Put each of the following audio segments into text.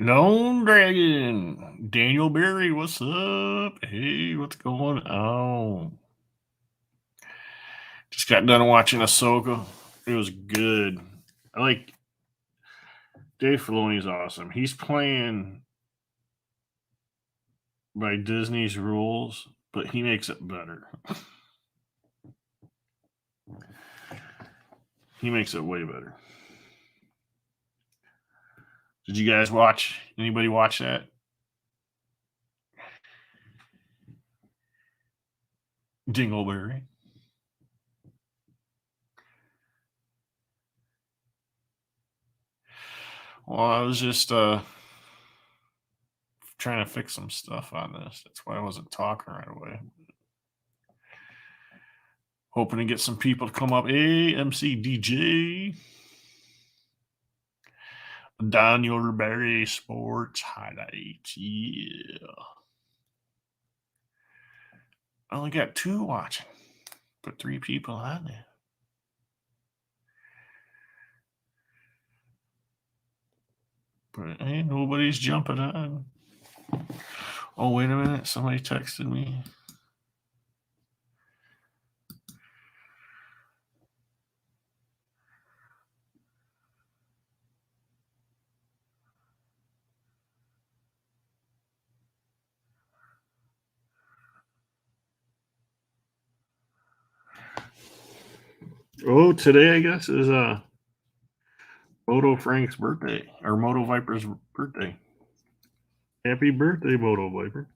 Lone Dragon, Daniel Berry, what's up? Hey, what's going on? Just got done watching Ahsoka. It was good. I like Dave Filoni's awesome. He's playing by Disney's rules, but he makes it better. He makes it way better. Did you guys watch? Anybody watch that? Dingleberry. Well, I was just trying to fix some stuff on this. That's why I wasn't talking right away. Hoping to get some people to come up. Hey, MC DJ. Daniel Berry Sports Highlights. Yeah. I only got 2 watching. Put 3 people on there. But ain't nobody's jumping on. Oh, wait a minute. Somebody texted me. Oh, today I guess is Moto Frank's birthday or Moto Viper's birthday. Happy birthday, Moto Viper.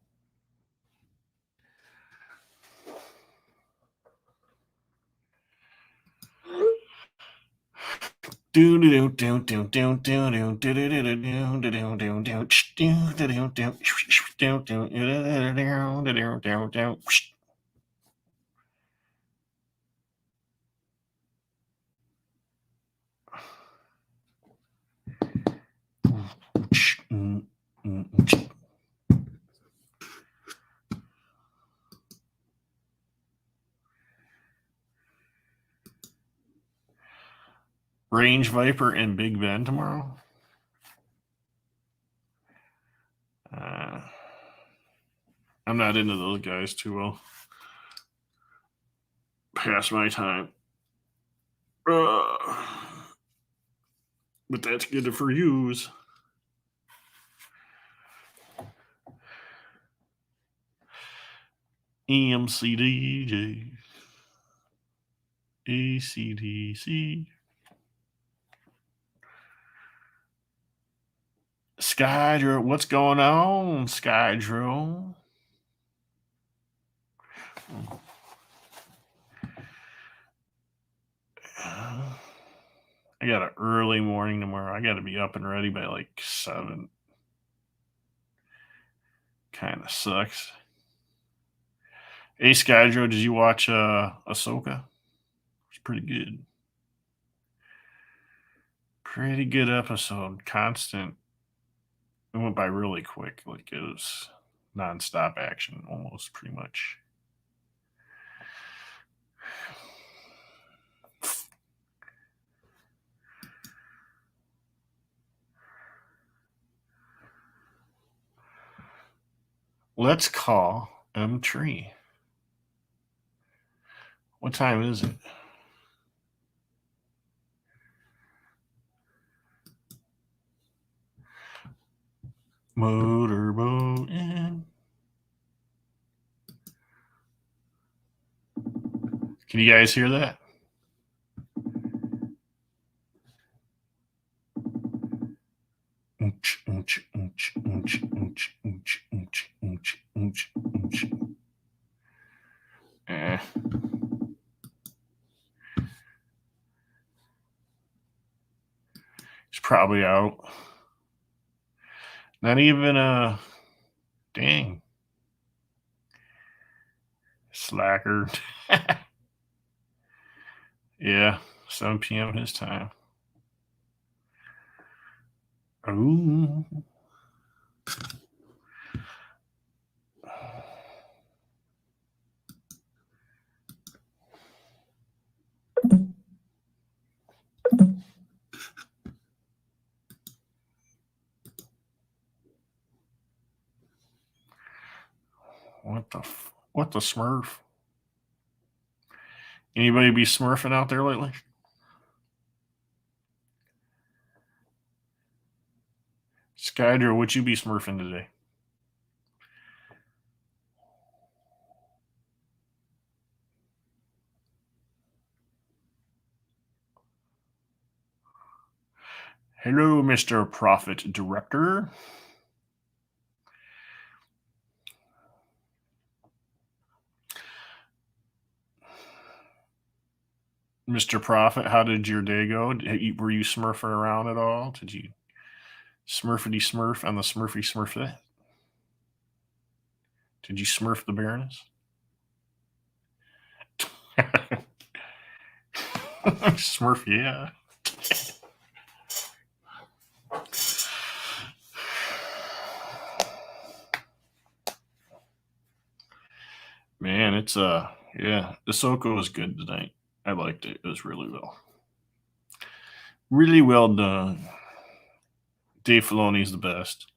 Range Viper and Big Ben tomorrow. I'm not into those guys too well. Past my time. But that's good for yous. EMCDJ. ACDC. Skydro, what's going on, Skydro? I got an early morning tomorrow. I got to be up and ready by like 7. Kind of sucks. Hey, Skydro, did you watch Ahsoka? It's pretty good. Pretty good episode. Constant. It went by really quick. Like it was nonstop action, almost pretty much. Let's call M3. What time is it? Motorboat in. Can you guys hear that? Eh. He's probably out. Not even dang. Slacker. Yeah, 7 p.m. his time. Ooh. What the Smurf? Anybody be smurfing out there lately? Skydra, would you be smurfing today? Hello, Mr. Profit Director. Mr. Profit, how did your day go? Were you smurfing around at all? Did you smurfity smurf on the smurfy smurf? Did you smurf the Baroness? Smurf, yeah. Man, it's yeah, Ahsoka was good tonight. I liked it. It was really well done. Dave Filoni's the best.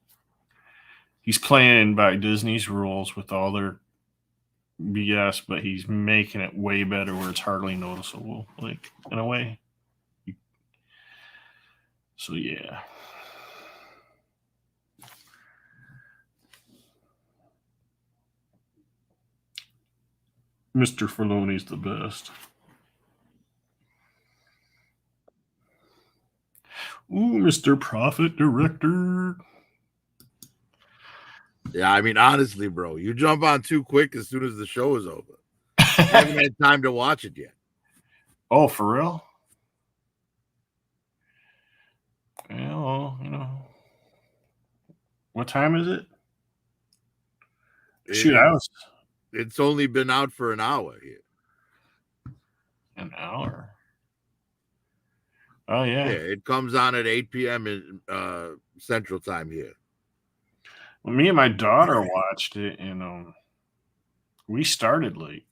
He's playing by Disney's rules with all their BS, but he's making it way better where it's hardly noticeable, like in a way. So yeah. Mr. Filoni's the best. Ooh, Mr. Profit Director. Yeah, I mean, honestly, bro, you jump on too quick as soon as the show is over. I haven't had time to watch it yet. Oh, for real? Yeah, well, what time is it? Shoot, It's only been out for an hour here. An hour? Oh, yeah. Yeah, it comes on at 8 p.m. in Central Time here. Well, me and my daughter watched it, and we started late.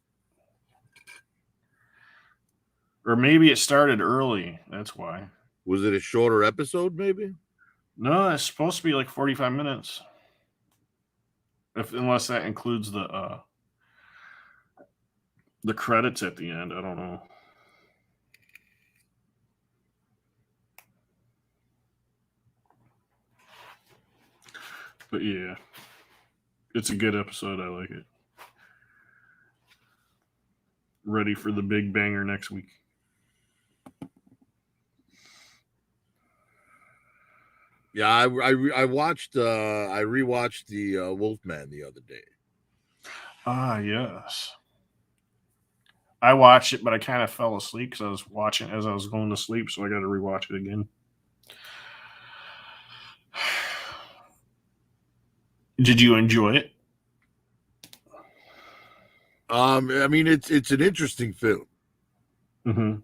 Or maybe it started early. That's why. Was it a shorter episode, maybe? No, it's supposed to be like 45 minutes. Unless that includes the credits at the end. I don't know. But yeah, it's a good episode. I like it. Ready for the big banger next week. Yeah, I watched. I rewatched the Wolfman the other day. Ah, yes. I watched it, but I kind of fell asleep because I was watching as I was going to sleep, so I got to rewatch it again. Did you enjoy it? I mean, it's an interesting film. Mm-hmm.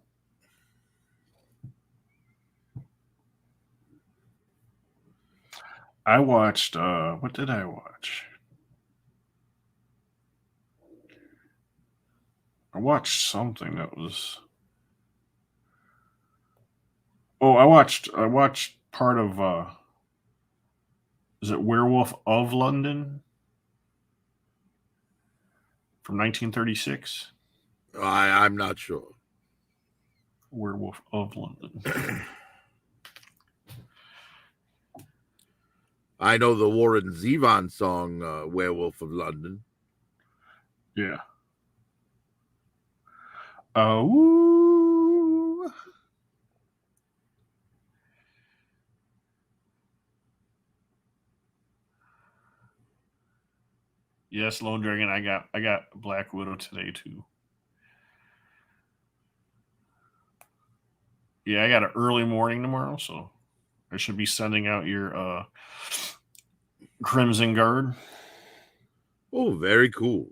I watched. What did I watch? I watched something that was. Oh, I watched part of. Is it Werewolf of London from 1936? I'm not sure. Werewolf of London. I know the Warren Zevon song, Werewolf of London. Yeah. Woo. Yes, Lone Dragon. I got Black Widow today too. Yeah, I got an early morning tomorrow, so I should be sending out your Crimson Guard. Oh, very cool.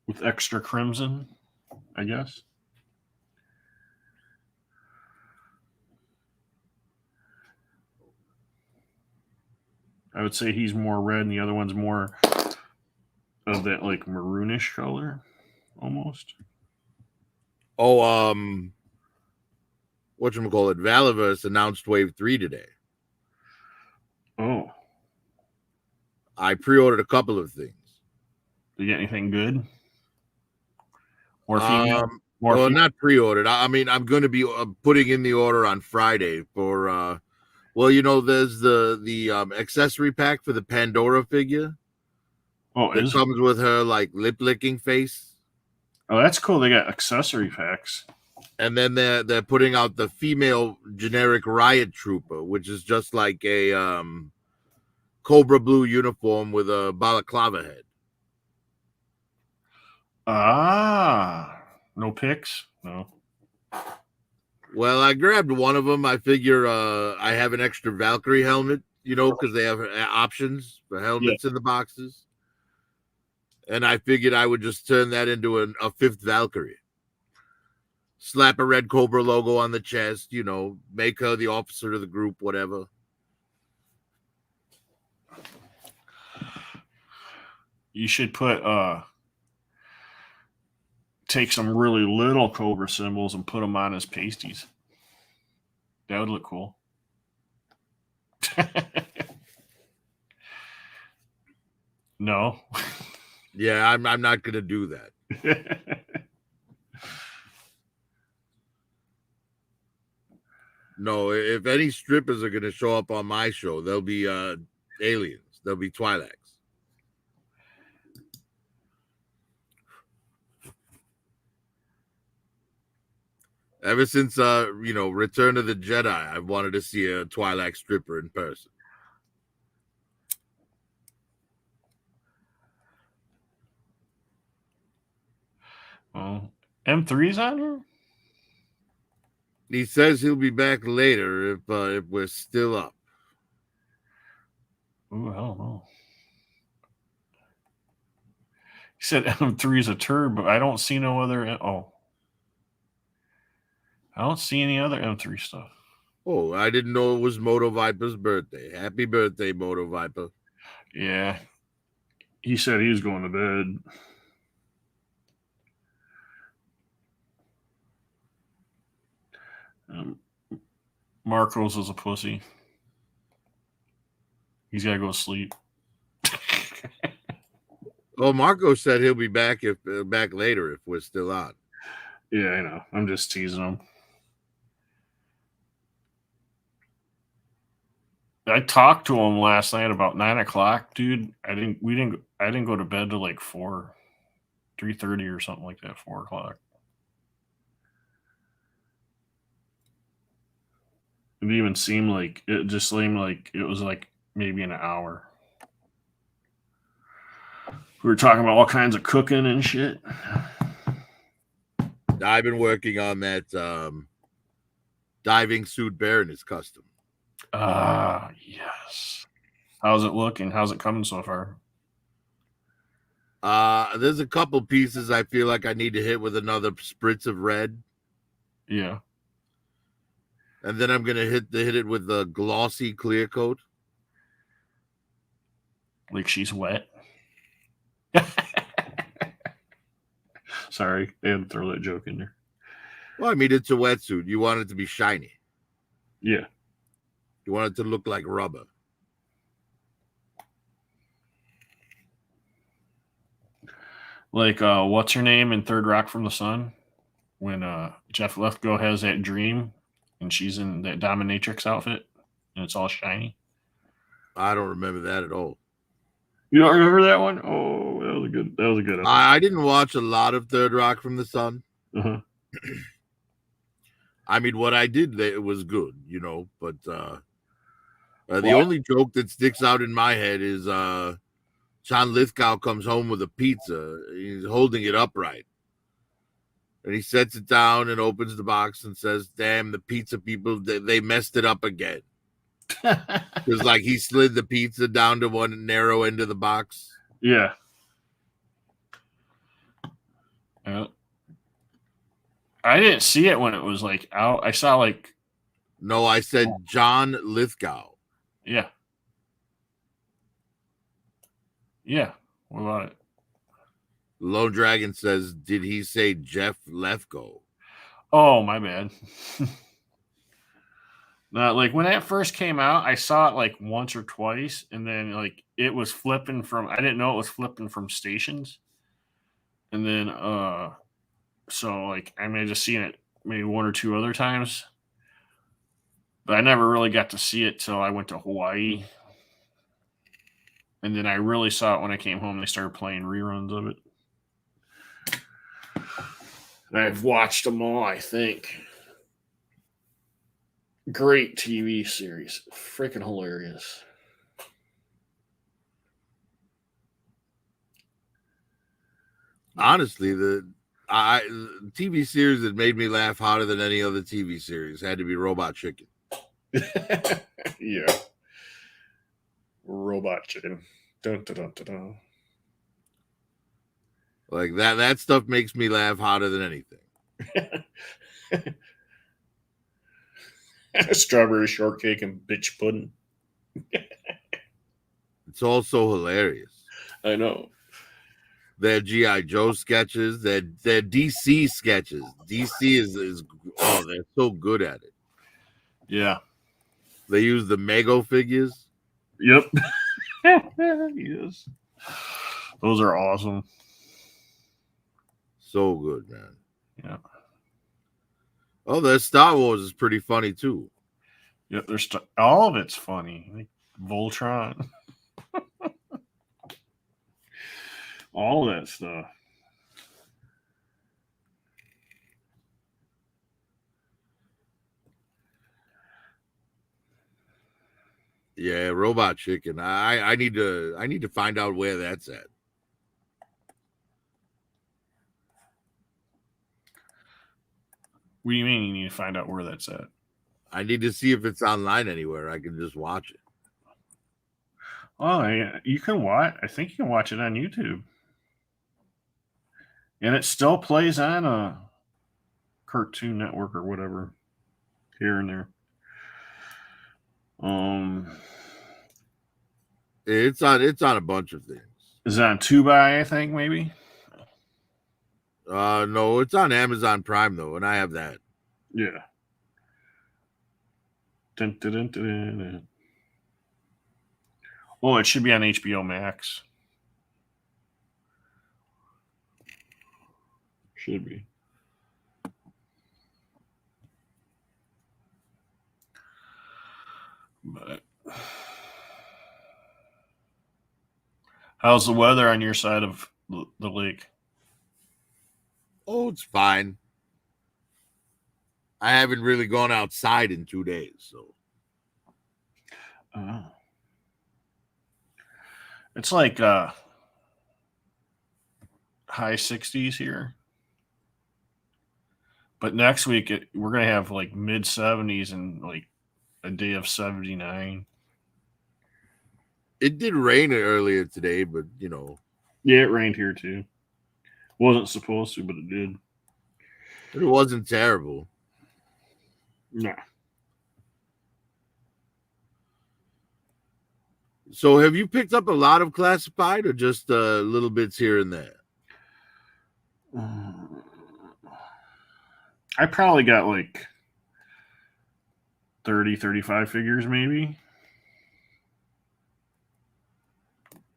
With extra crimson, I guess. I would say he's more red, and the other one's more of that like maroonish color, almost. Oh, whatchamacallit, Valaverse announced Wave 3 today. Oh. I pre-ordered a couple of things. you get anything good? Or female? More Well, female? not pre-ordered. I mean, I'm going to be putting in the order on Friday for. Well, there's the accessory pack for the Pandora figure Oh, that is it? comes with her like lip licking face, Oh, that's cool. They got accessory packs. and then they're putting out the female generic Riot Trooper, which is just like a Cobra Blue uniform with a balaclava head. Ah, no pics? No. Well, I grabbed one of them. I figure I have an extra Valkyrie helmet, because they have options for Yeah. helmets in the boxes. And I figured I would just turn that into a fifth Valkyrie. Slap a red Cobra logo on the chest, make her the officer of the group, whatever. You should take some really little Cobra symbols and put them on as pasties. That would look cool. No. Yeah, I'm not gonna do that. No, if any strippers are gonna show up on my show, they'll be aliens. They'll be Twi'leks. Ever since Return of the Jedi, I've wanted to see a Twi'lek stripper in person. Oh, M3's on here? He says he'll be back later if we're still up. Ooh, I don't know. He said M3's a turd, but I don't see no other. Oh, I don't see any other M3 stuff. Oh, I didn't know it was Moto Viper's birthday. Happy birthday, Moto Viper. Yeah. He said he was going to bed. Marcos is a pussy. He's got to go to sleep. Oh, Marco said he'll be back back later if we're still on. Yeah, I know. I'm just teasing him. I talked to him last night about 9:00, dude. I didn't go to bed till like 3:30 or something like that. 4:00. It even seemed like it just seemed like it was like maybe an hour. We were talking about all kinds of cooking and shit. I've been working on that diving suit Baroness custom. Ah, yes. How's it looking? How's it coming so far? There's a couple pieces I feel like I need to hit with another spritz of red. Yeah. And then I'm gonna hit it with the glossy clear coat. Like she's wet. Sorry, I had to throw that joke in there. Well, I mean, it's a wetsuit. You want it to be shiny. Yeah. You want it to look like rubber. Like what's her name in Third Rock from the Sun? When Jeff Lethgo has that dream and she's in that dominatrix outfit and it's all shiny. I don't remember that at all. You don't remember that one? Oh, that was a good episode. I didn't watch a lot of Third Rock from the Sun. Uh-huh. I mean, what I did, it was good, but the only joke that sticks out in my head is John Lithgow comes home with a pizza. He's holding it upright. And he sets it down and opens the box and says, damn, the pizza people, they messed it up again. Because, like, he slid the pizza down to one narrow end of the box. Yeah. I didn't see it when it was, like, out. I saw, like... No, I said John Lithgow. Yeah. Yeah. What about it? Lone Dragon says, did he say Jeff Lethgo? Oh, my bad. Like when that first came out, I saw it like once or twice, and then like it was flipping from. I didn't know it was flipping from stations. And then so like I may have just seen it maybe one or two other times, but I never really got to see it till I went to Hawaii. And then I really saw it when I came home. They started playing reruns of it. And I've watched them all, I think. Great TV series. Freaking hilarious. Honestly, the TV series that made me laugh harder than any other TV series had to be Robot Chicken. Yeah. Robot Chicken. Dun, dun, dun, dun, Like that stuff makes me laugh harder than anything. dun. Strawberry shortcake and bitch pudding. It's also hilarious. I know. Their GI Joe sketches, their DC sketches. DC is oh, they're so good at it. Yeah. They use the Mego figures. Yep. Yes. Those are awesome. So good, man. Yeah. Oh, their Star Wars is pretty funny too. Yep. There's all of it's funny. Like Voltron. All that stuff. Yeah, Robot Chicken. I need to find out where that's at. What do you mean you need to find out where that's at? I need to see if it's online anywhere. I can just watch it. Oh, yeah. You can watch. I think you can watch it on YouTube. And it still plays on a Cartoon Network or whatever here and there. It's on a bunch of things. Is it on 2 by, I think, maybe? No, it's on Amazon Prime though, and I have that. Yeah. Dun, dun, dun, dun, dun. Oh, it should be on HBO Max. Should be. But how's the weather on your side of the lake? Oh, it's fine. I haven't really gone outside in 2 days, so It's like high 60s here. But next week we're gonna have like mid 70s and like a day of 79. it did rain earlier today, but you know, Yeah, it rained here too. Wasn't supposed to, but it did. it wasn't terrible. Nah. So, have you picked up a lot of classified, or just little bits here and there? I probably got like 30, 35 figures, maybe.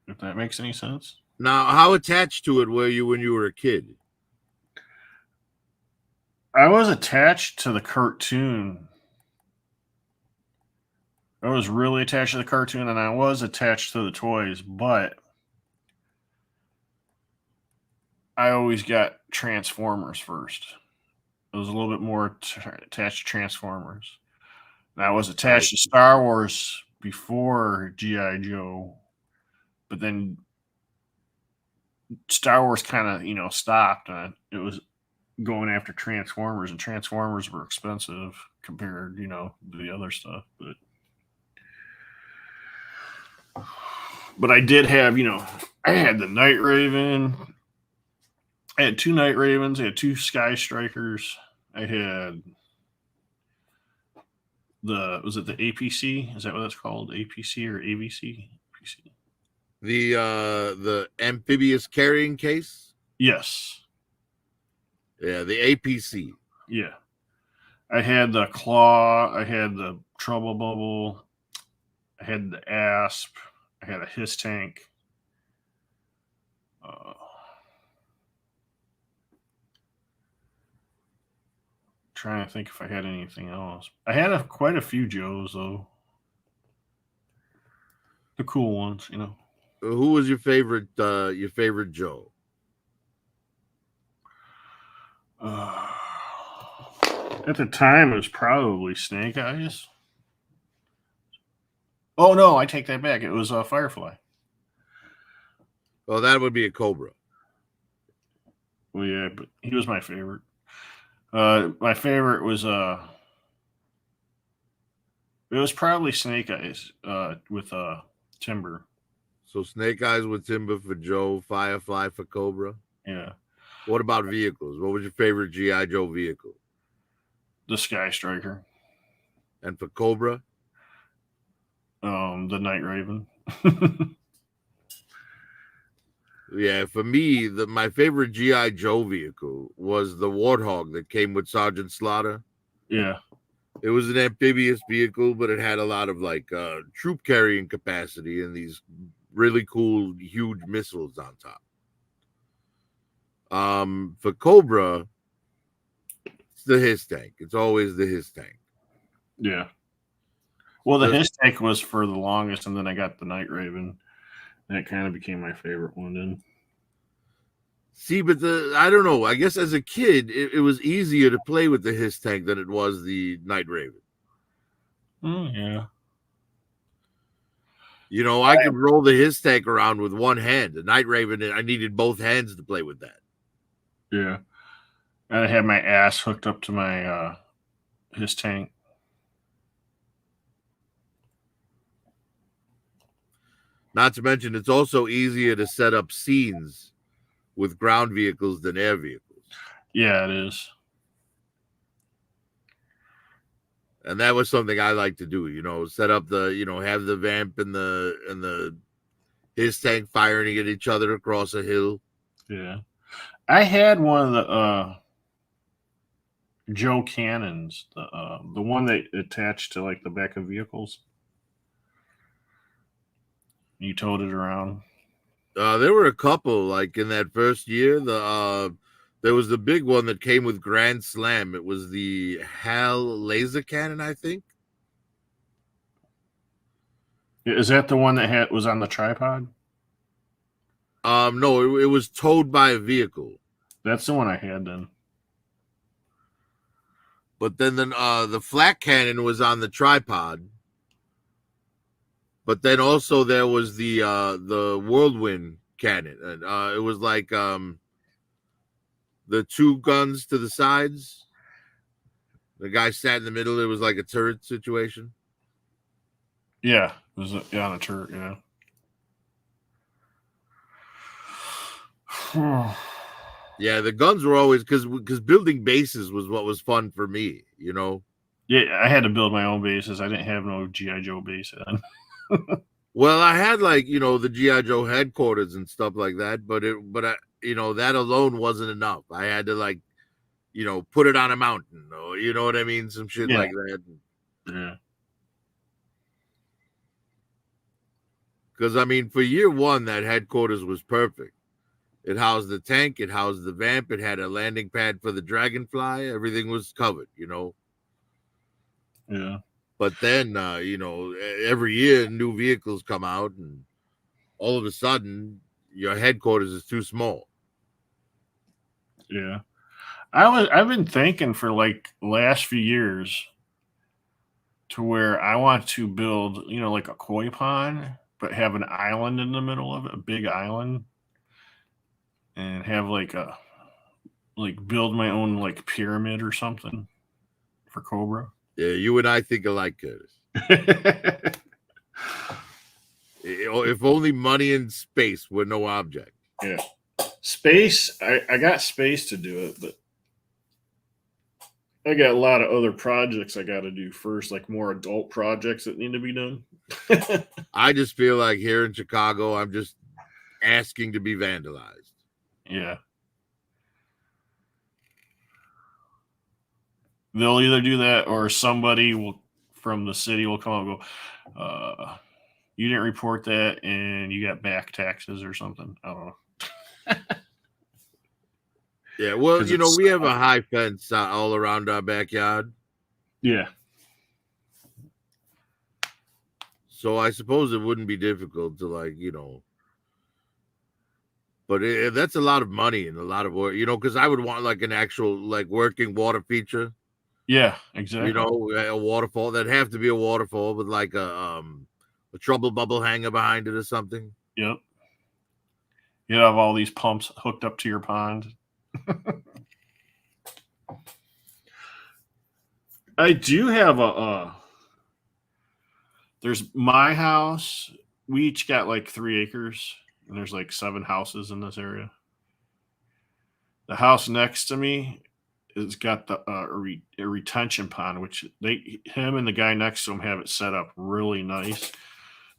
If that makes any sense. Now, how attached to it were you when you were a kid? I was attached to the cartoon. I was really attached to the cartoon, and I was attached to the toys, but I always got Transformers first. I was a little bit more attached to Transformers. And I was attached to Star Wars before G.I. Joe, but then Star Wars kind of, stopped. And it was going after Transformers, and Transformers were expensive compared, to the other stuff. But I did have, I had the Night Raven. I had 2 Night Ravens. I had 2 Sky Strikers. I had was it the APC? Is that what it's called? APC or AVC? APC. The amphibious carrying case? Yes. Yeah, the APC. Yeah. I had the Claw. I had the Trouble Bubble. I had the Asp. I had a Hiss Tank. Trying to think if I had anything else. I had quite a few Joes though. The cool ones, you know. Who was your favorite? Your favorite Joe? Uh, at the time, it was probably Snake Eyes. Oh no, I take that back. It was Firefly. Well, that would be a Cobra. Well, yeah, but he was my favorite. My favorite was it was probably Snake Eyes with Timber. So Snake Eyes with Timber for Joe, Firefly for Cobra. Yeah, What about vehicles? What was your favorite GI Joe vehicle? the Sky Striker, And for Cobra, the Night Raven. yeah, for me, my favorite GI Joe vehicle was the Warthog that came with Sergeant Slaughter. Yeah, It was an amphibious vehicle, but it had a lot of like troop carrying capacity and these really cool, huge missiles on top. For Cobra, it's the his tank. It's always the his tank. yeah. Well, the The, his tank was for the longest, and then I got the Night Raven. That kind of became my favorite one. Then, see, but I don't know. I guess as a kid, it was easier to play with the his tank than it was the Night Raven. yeah, You know, I could roll the his tank around with one hand. The Night Raven, I needed both hands to play with that. yeah. And I had my ass hooked up to my his tank. Not to mention, it's also easier to set up scenes with ground vehicles than air vehicles. Yeah, it is. And that was something I like to do, you know, set up have the vamp and the his tank firing at each other across a hill. Yeah, I had one of the Joe cannons, the one that attached to like the back of vehicles. You towed it around. There were a couple like in that first year. There was the big one that came with Grand Slam. It was the Hal laser cannon, I think. Is that the one that was on the tripod? No, it was towed by a vehicle. That's the one I had then. But then the flat cannon was on the tripod. But then also there was the whirlwind cannon, and it was like the two guns to the sides. The guy sat in the middle. It was like a turret situation. Yeah, it was on a turret. Yeah. Yeah, the guns were always because building bases was what was fun for me. You know. Yeah, I had to build my own bases. I didn't have no GI Joe base then. Well, I had like the GI Joe headquarters and stuff like that, but that alone wasn't enough. I had to like put it on a mountain, or you know what I mean, some shit Yeah. like that. Yeah. Because I mean, for year one, that headquarters was perfect. It housed the tank, it housed the vamp, it had a landing pad for the dragonfly. Everything was covered, Yeah. But then, every year new vehicles come out, and all of a sudden, your headquarters is too small. Yeah. I've been thinking for like the last few years to where I want to build, like a koi pond, but have an island in the middle of it, a big island, and have build my own like pyramid or something for Cobra. Yeah, you and I think alike, Curtis. If only money and space were no object. Yeah. Space, I got space to do it, but I got a lot of other projects I got to do first, like more adult projects that need to be done. I just feel like here in Chicago, I'm just asking to be vandalized. Yeah. They'll either do that or somebody from the city will come and go, you didn't report that and you got back taxes or something. I don't know. Yeah, well, 'Cause it's we have a high fence all around our backyard, yeah. so I suppose it wouldn't be difficult to but that's a lot of money and a lot of work, because I would want like an actual like working water feature, Yeah, exactly. a waterfall. That'd have to be a waterfall with like a trouble bubble hanger behind it or something. Yep. You have all these pumps hooked up to your pond. I do have there's my house. We each got like 3 acres, and there's like 7 houses in this area. The house next to me has got a retention pond, which him and the guy next to him have it set up really nice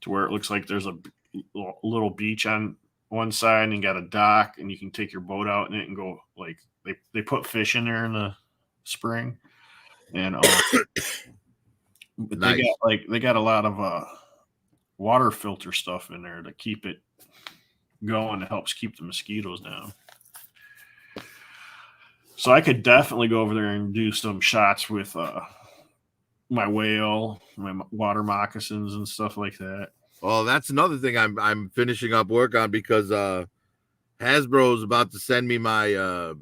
to where it looks like there's a little beach on one side and you got a dock and you can take your boat out in it and go like they put fish in there in the spring and but Nice. they got a lot of water filter stuff in there to keep it going. It helps keep the mosquitoes down. So I could definitely go over there and do some shots with my whale, my water moccasins, and stuff like that. Well, that's another thing I'm finishing up work on because Hasbro's about to send me my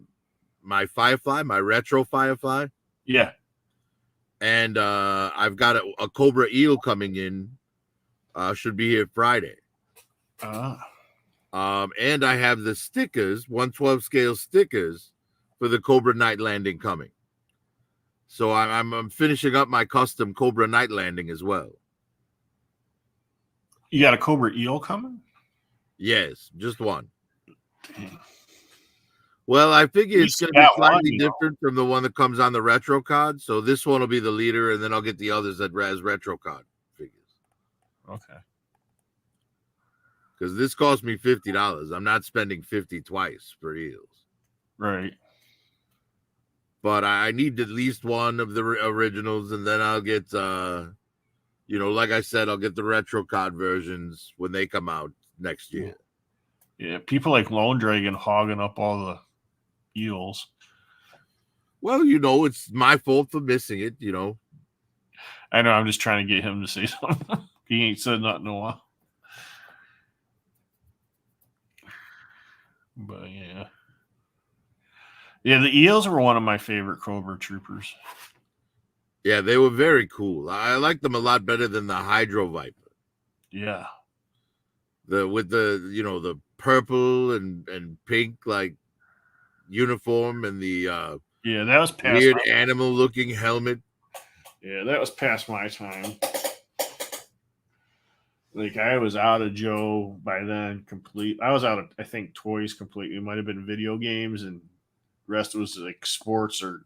Firefly, my retro Firefly, Yeah. and I've got a Cobra Eel coming in. Should be here Friday. And I have the stickers, 1/12 scale stickers for the Cobra Night Landing coming. So I'm finishing up my custom Cobra Night Landing as well. You got a Cobra Eel coming? Yes, just one. Dang. Well, I figure it's going to be slightly one, different from the one that comes on the retro card. So this one will be the leader, and then I'll get the others as retro card figures. Okay. Because this cost me $50. I'm not spending $50 twice for eels. Right. But I need at least one of the originals, and then I'll get, like I said, I'll get the retro card versions when they come out next year. Yeah, people like Lone Dragon hogging up all the eels. Well, it's my fault for missing it, I know. I'm just trying to get him to say something. He ain't said nothing in a while. But yeah. Yeah, the eels were one of my favorite Cobra troopers. Yeah, they were very cool. I like them a lot better than the Hydro Viper. Yeah. With the purple and pink like uniform and the yeah, that was past weird animal looking helmet. Yeah, that was past my time. Like I was out of Joe by then complete. I was out of I think toys completely. It might have been video games and the rest was like sports or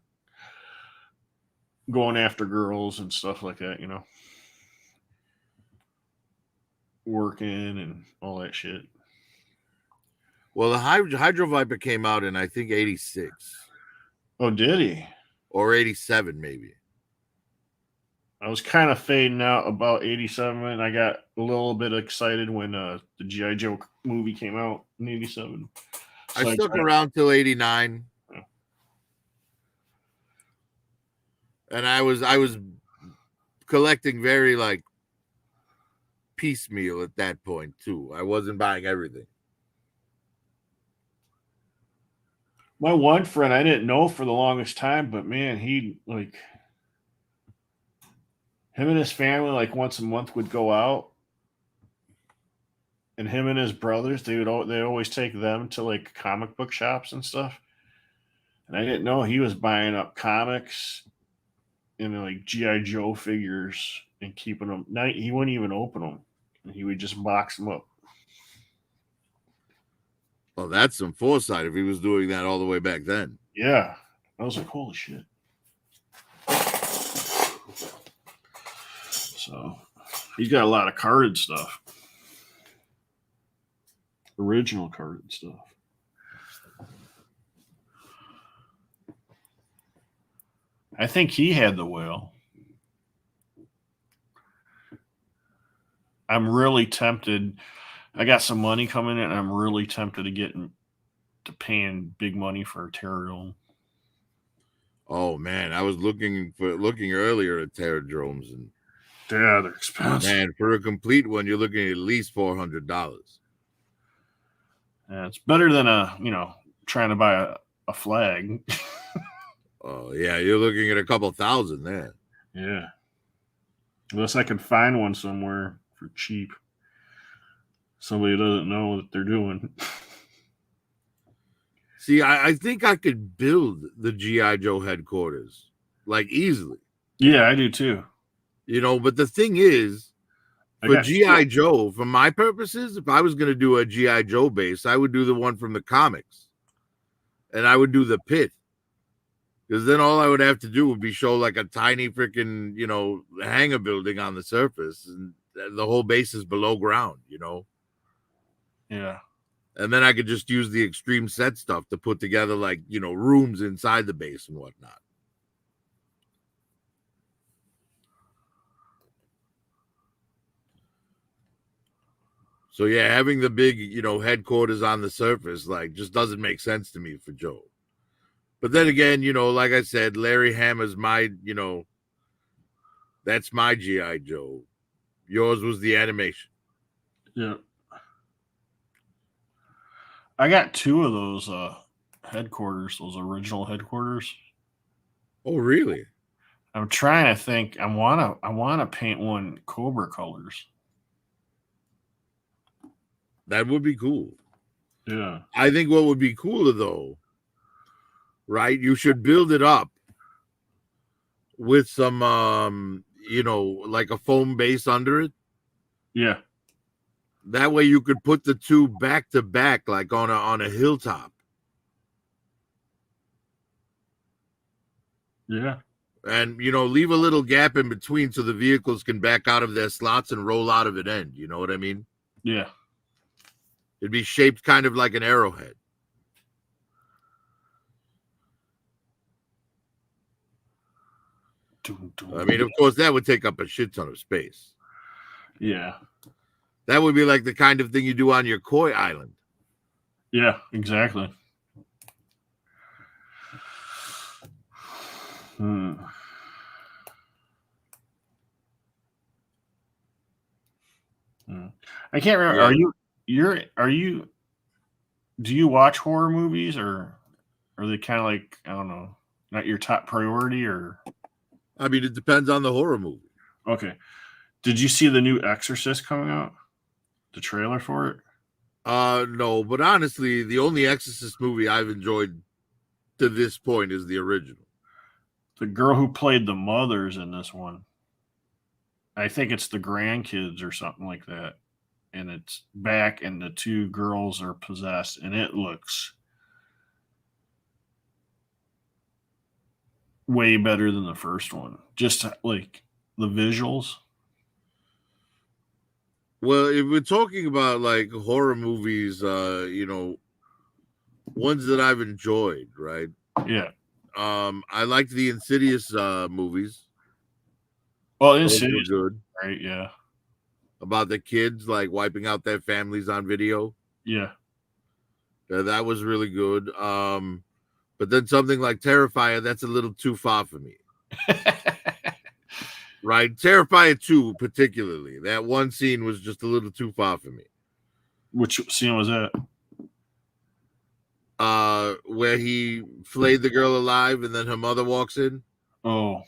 going after girls and stuff like that, working and all that shit. Well, the Hydro Viper came out in I think 86. Oh, did he? Or 87 maybe. I was kind of fading out about 87 and I got a little bit excited when the G.I. Joe movie came out in 87. So I stuck around till 89. Yeah. And I was collecting very like piecemeal at that point too. I wasn't buying everything. My one friend I didn't know for the longest time, but man, he like him and his family like once a month would go out, and him and his brothers they always take them to like comic book shops and stuff. And I didn't know he was buying up comics and like GI Joe figures and keeping them. He wouldn't even open them, and he would just box them up. Well, that's some foresight if he was doing that all the way back then. Yeah, I was like, holy shit. So he's got a lot of carded stuff. Original carded stuff. I think he had the whale. I'm really tempted. I got some money coming in, and I'm really tempted to get to paying big money for a Terradrome. Oh man, I was looking earlier at Terradromes, and Yeah, they're expensive. man, for a complete one, you're looking at least $400. Yeah, it's better than trying to buy a flag. Oh yeah, you're looking at a couple thousand there. Yeah. Unless I can find one somewhere for cheap. Somebody doesn't know what they're doing. See, I think I could build the G.I. Joe headquarters like easily. Yeah, I do too. But the thing is, I for got G.I. Joe, for my purposes, if I was going to do a G.I. Joe base, I would do the one from the comics. And I would do the pit. Because then all I would have to do would be show like a tiny freaking, hangar building on the surface. And the whole base is below ground, Yeah. And then I could just use the extreme set stuff to put together like, rooms inside the base and whatnot. So yeah, having the big, headquarters on the surface, like, just doesn't make sense to me for Joe. But then again, like I said, Larry Hammer's my, that's my G.I. Joe. Yours was the animation. Yeah. I got two of those headquarters, those original headquarters. Oh, really? I'm trying to think. I wanna paint one Cobra colors. That would be cool. Yeah. I think what would be cooler though, right? You should build it up with some like a foam base under it. Yeah. That way you could put the two back to back like on a hilltop. Yeah. And leave a little gap in between so the vehicles can back out of their slots and roll out of an end. You know what I mean? Yeah. It'd be shaped kind of like an arrowhead. I mean, of course, that would take up a shit ton of space. Yeah. That would be like the kind of thing you do on your koi island. Yeah, exactly. I can't remember. Yeah. Are you do you watch horror movies, or are they kind of like, I don't know, not your top priority? Or I mean, it depends on the horror movie. okay. Did you see the new Exorcist coming out? The trailer for it? No, but honestly, the only Exorcist movie I've enjoyed to this point is the original. The girl who played the mothers in this one, I think it's the grandkids or something like that. And it's back, and the two girls are possessed, and it looks way better than the first one. Just like the visuals. Well, if we're talking about like horror movies, ones that I've enjoyed, right? Yeah. I liked the Insidious movies. Well, Those were Insidious, good. right? Yeah. About the kids like wiping out their families on video. Yeah. That was really good. But then something like Terrifier, that's a little too far for me. Right? Terrifier 2, particularly. That one scene was just a little too far for me. Which scene was that? Where he flayed the girl alive and then her mother walks in. Oh.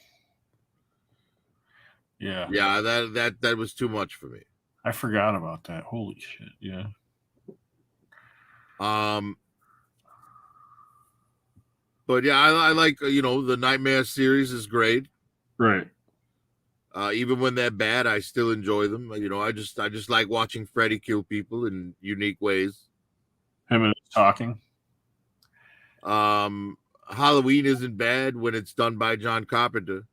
Yeah. Yeah, that was too much for me. I forgot about that. Holy shit. Yeah. But yeah, I like, the Nightmare series is great. Right. Even when they're bad, I still enjoy them. I just like watching Freddy kill people in unique ways. Him and his talking. Halloween isn't bad when it's done by John Carpenter.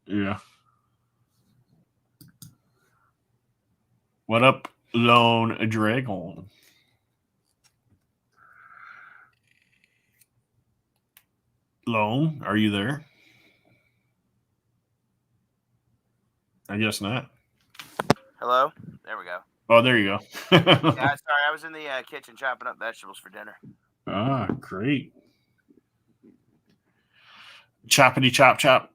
Yeah. What up, Lone Dragon? Lone, are you there? I guess not. Hello? There we go. Oh, there you go. Yeah, sorry, I was in the kitchen chopping up vegetables for dinner. Ah, great. Choppity chop chop.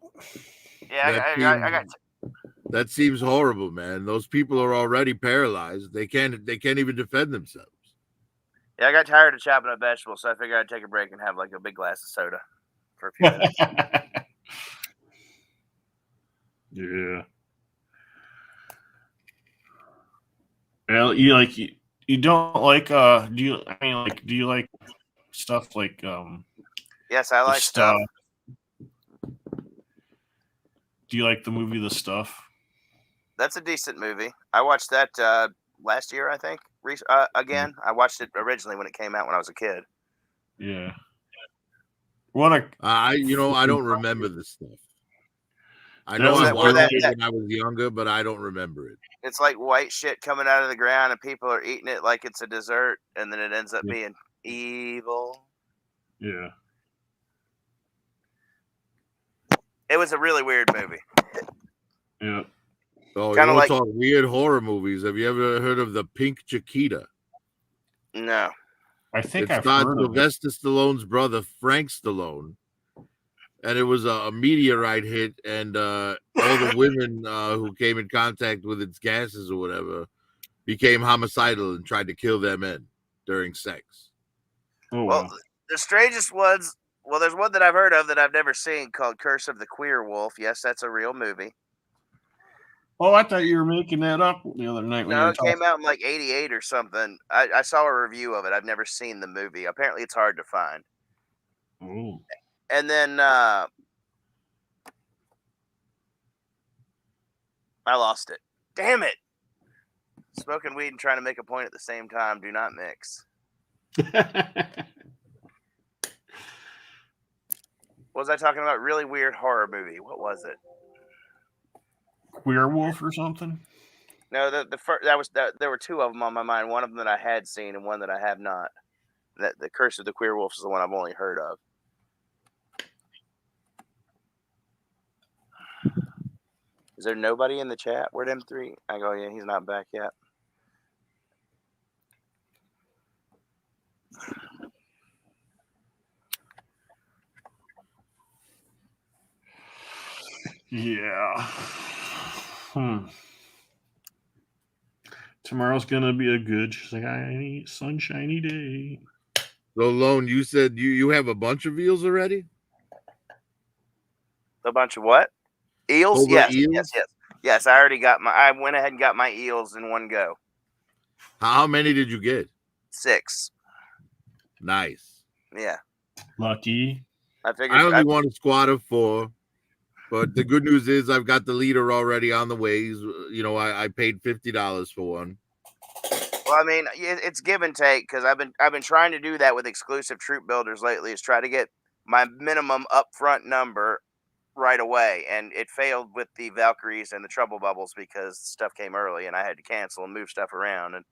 Yeah, I got. That seems horrible, man. Those people are already paralyzed. They can't even defend themselves. Yeah, I got tired of chopping up vegetables, so I figured I'd take a break and have like a big glass of soda for a few minutes. Yeah. Well, you don't like do you like stuff like Yes, I The like stuff. Do you like the movie The Stuff? That's a decent movie. I watched that last year, I think. Again, I watched it originally when it came out when I was a kid. Yeah. What a I don't remember this stuff. I know was I where watched it when I was younger, but I don't remember it. It's like white shit coming out of the ground and people are eating it like it's a dessert, and then it ends up being evil. Yeah. It was a really weird movie. Yeah. Oh, Kinda you want like- to talk weird horror movies? Have you ever heard of the Pink Chiquita? No. I think It I've starred heard of it. Sylvester Stallone's brother, Frank Stallone. And it was a meteorite hit, and all the women who came in contact with its gases or whatever became homicidal and tried to kill their men during sex. Oh, Well, wow. the strangest ones. Well, there's one that I've heard of that I've never seen called Curse of the Queer Wolf. Yes, that's a real movie. Oh, I thought you were making that up the other night when you No, were it talking. came out in like '88 or something. I saw a review of it. I've never seen the movie. Apparently, it's hard to find. Oh. And then I lost it. Damn it! Smoking weed and trying to make a point at the same time do not mix. What was I talking about? Really weird horror movie. What was it? Werewolf or something? No, the first there were two of them on my mind. One of them that I had seen and one that I have not. That the Curse of the Queer Wolf is the one I've only heard of. Is there nobody in the chat? Where'd M3? I go, yeah, he's not back yet. Yeah. Tomorrow's gonna be a good sunshiny day. So, Lone, you said you have a bunch of eels already? A bunch of what? Eels? Cobra Yes, eels? yes. I already got I went ahead and got my eels in one go. How many did you get? 6. Nice. Yeah. Lucky. I figured. I only want a squad of 4, but the good news is I've got the leader already on the ways. I paid $50 for one. Well, I mean, it's give and take because I've been trying to do that with exclusive troop builders lately. Is try to get my minimum upfront number right away, and it failed with the Valkyries and the Trouble Bubbles because stuff came early and I had to cancel and move stuff around. And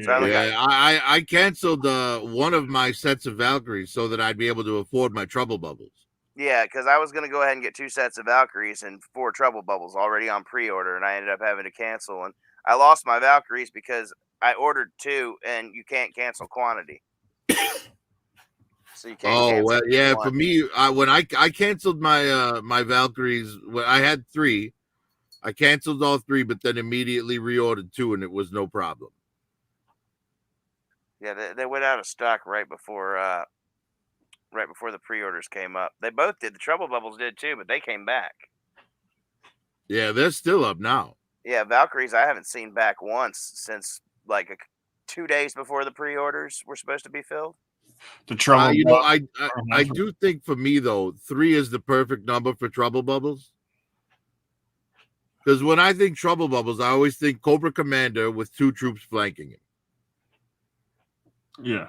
so I canceled one of my sets of Valkyries so that I'd be able to afford my Trouble Bubbles. Yeah, because I was going to go ahead and get 2 sets of Valkyries and 4 Trouble Bubbles already on pre-order, and I ended up having to cancel. And I lost my Valkyries because I ordered 2, and you can't cancel quantity. So you can't. Oh well, yeah. one. For me, when I canceled my my Valkyries, I had 3. I canceled all 3, but then immediately reordered 2, and it was no problem. Yeah, they went out of stock right before the pre-orders came up. They both did. The Trouble Bubbles did too, but they came back. Yeah, they're still up now. Yeah, Valkyries I haven't seen back once since like 2 days before the pre-orders were supposed to be filled. The Trouble I do think for me though, 3 is the perfect number for Trouble Bubbles. Because when I think Trouble Bubbles, I always think Cobra Commander with 2 troops flanking him. Yeah.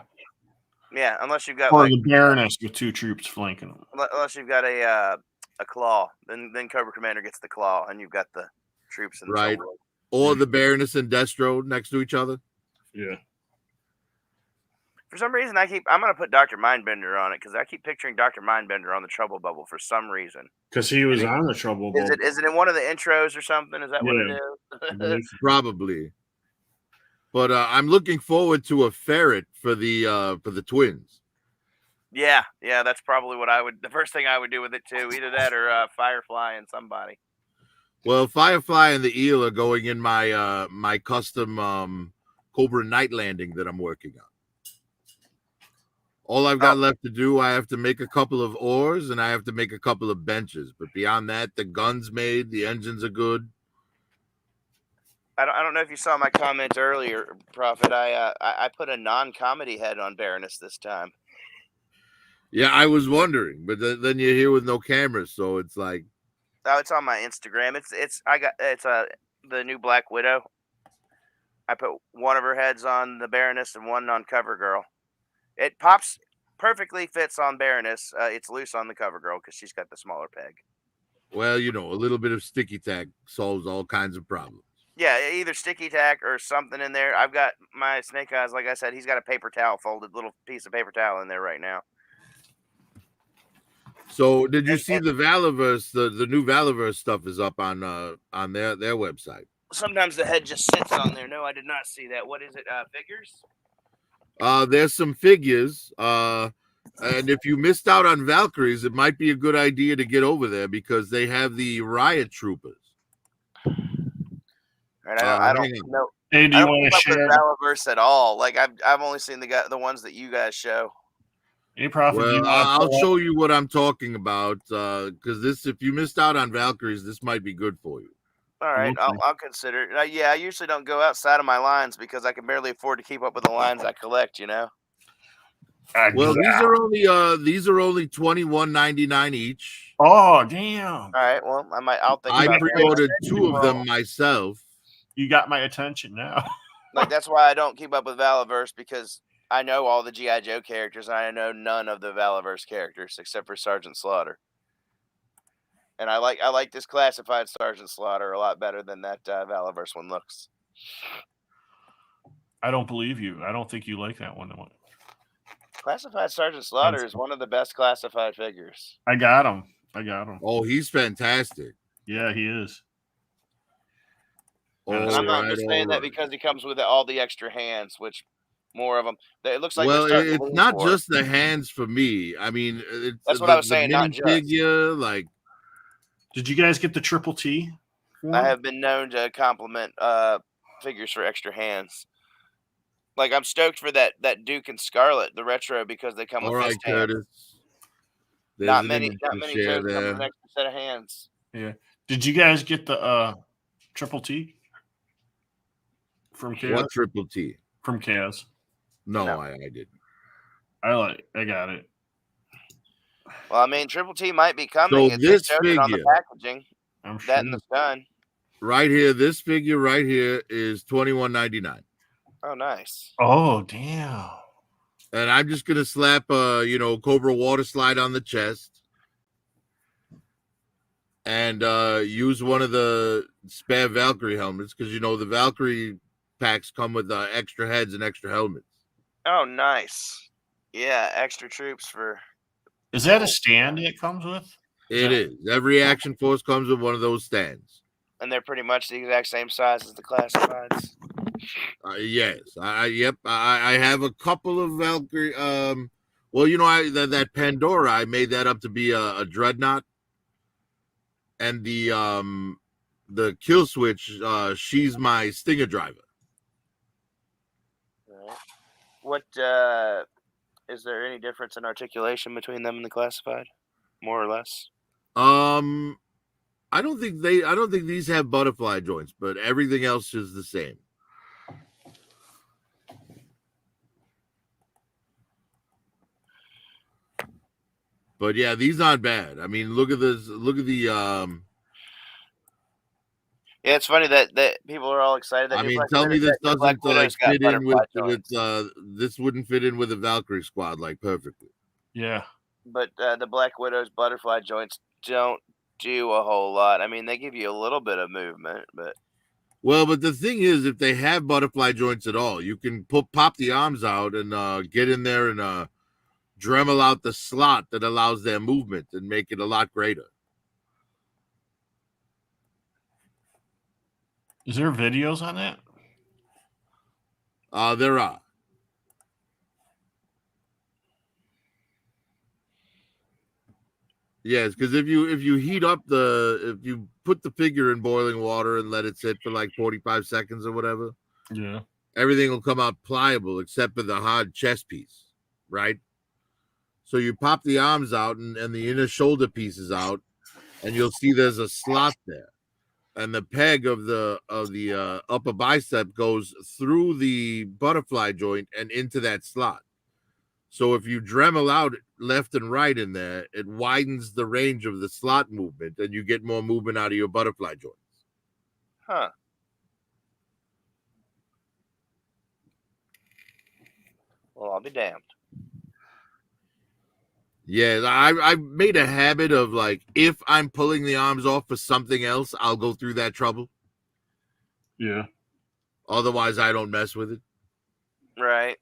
Yeah, unless you've got or the Baroness with 2 troops flanking them. Unless you've got a claw, then Cobra Commander gets the claw, and you've got the troops and right, or the Baroness and Destro next to each other. Yeah. For some reason, I'm gonna put Dr. Mindbender on it because I keep picturing Dr. Mindbender on the Trouble Bubble for some reason. Because he was on the Trouble Is Bubble. it in one of the intros or something? Is that what it Yeah, I is? believe so. Probably. But I'm looking forward to a ferret for the twins. Yeah, that's probably what I would. The first thing I would do with it too, either that or Firefly and somebody. Well, Firefly and the Eel are going in my my custom Cobra Night Landing that I'm working on. All I've got left to do, I have to make a couple of oars and I have to make a couple of benches. But beyond that, the gun's made, the engines are good. I don't know if you saw my comment earlier, Prophet. I put a non-comedy head on Baroness this time. Yeah, I was wondering, but then you're here with no cameras, so it's like. Oh, it's on my Instagram. It's the new Black Widow. I put one of her heads on the Baroness and one on CoverGirl. It pops perfectly fits on Baroness. It's loose on the CoverGirl because she's got the smaller peg. Well, you know, a little bit of sticky tack solves all kinds of problems. Yeah, either sticky tack or something in there. I've got my Snake Eyes, like I said, he's got a paper towel, folded little piece of paper towel in there right now. So, did you see the Valorverse? The new Valorverse stuff is up on their website. Sometimes the head just sits on there. No, I did not see that. What is it? Figures? There's some figures. And if you missed out on Valkyries, it might be a good idea to get over there because they have the Riot Troopers. Right, I don't know. Hey, do you want to share Valorverse at all? Like I've only seen the ones that you guys show. Hey, Prophet, well, I'll show you what I'm talking about because if you missed out on Valkyries, this might be good for you. All right, Okay. I'll consider it. Yeah, I usually don't go outside of my lines because I can barely afford to keep up with the lines I collect. You know. Well, these are only $21.99 each. Oh, damn! All right, well, I'll think. I pre-ordered 2 of them myself. You got my attention now. Like that's why I don't keep up with Valorverse because I know all the GI Joe characters and I know none of the Valorverse characters except for Sergeant Slaughter. And I like this classified Sergeant Slaughter a lot better than that Valorverse one looks. I don't believe you. I don't think you like that one. Classified Sergeant Slaughter is one of the best classified figures. I got him. Oh, he's fantastic. Yeah, he is. And I'm not just saying that because he comes with all the extra hands, which more of them. It looks like. Well, it's not just the hands for me. I mean, that's what I was saying. Not just figure, like. Did you guys get the Triple T? I have been known to compliment figures for extra hands. Like I'm stoked for that Duke and Scarlet, the retro, because they come with fist hands. Curtis. Not many Joes come with an extra set of hands. Yeah. Did you guys get the Triple T from Kaz? What Triple T? From Kaz. No, I didn't. I got it. Well, I mean, Triple T might be coming. So this figure on the packaging. I'm sure. That and the stun. Right here, this figure right here is $21.99. Oh, nice. Oh, damn. And I'm just gonna slap Cobra water slide on the chest. And use one of the spare Valkyrie helmets because the Valkyrie packs come with extra heads and extra helmets. Oh, nice. Yeah, extra troops for. Is that a stand it comes with? It is. Every Action Force comes with one of those stands. And they're pretty much the exact same size as the classifieds. Yes. I have a couple of Valkyrie. That Pandora, I made that up to be a dreadnought. And the kill switch, she's my Stinger driver. Right. What is there any difference in articulation between them and the classified? More or less? I don't think these have butterfly joints, but everything else is the same. But yeah, these aren't bad. I mean, look at this. Look at the. Yeah, it's funny that people are all excited. That tell me this doesn't fit in with this wouldn't fit in with a Valkyrie squad like perfectly. Yeah. But the Black Widow's butterfly joints don't do a whole lot. I mean, they give you a little bit of movement, but Well, but the thing is, if they have butterfly joints at all, you can pop the arms out and get in there and Dremel out the slot that allows their movement and make it a lot greater. Is there videos on that? There are. Yes, because if you heat up if you put the figure in boiling water and let it sit for like 45 seconds or whatever, Yeah. everything will come out pliable except for the hard chest piece, right? So you pop the arms out and the inner shoulder pieces out, and you'll see there's a slot there. And the peg of the upper bicep goes through the butterfly joint and into that slot. So if you Dremel out left and right in there, it widens the range of the slot movement, and you get more movement out of your butterfly joints. Huh. Well, I'll be damned. Yeah, I've made a habit of, like, if I'm pulling the arms off for something else, I'll go through that trouble. Yeah. Otherwise, I don't mess with it. Right.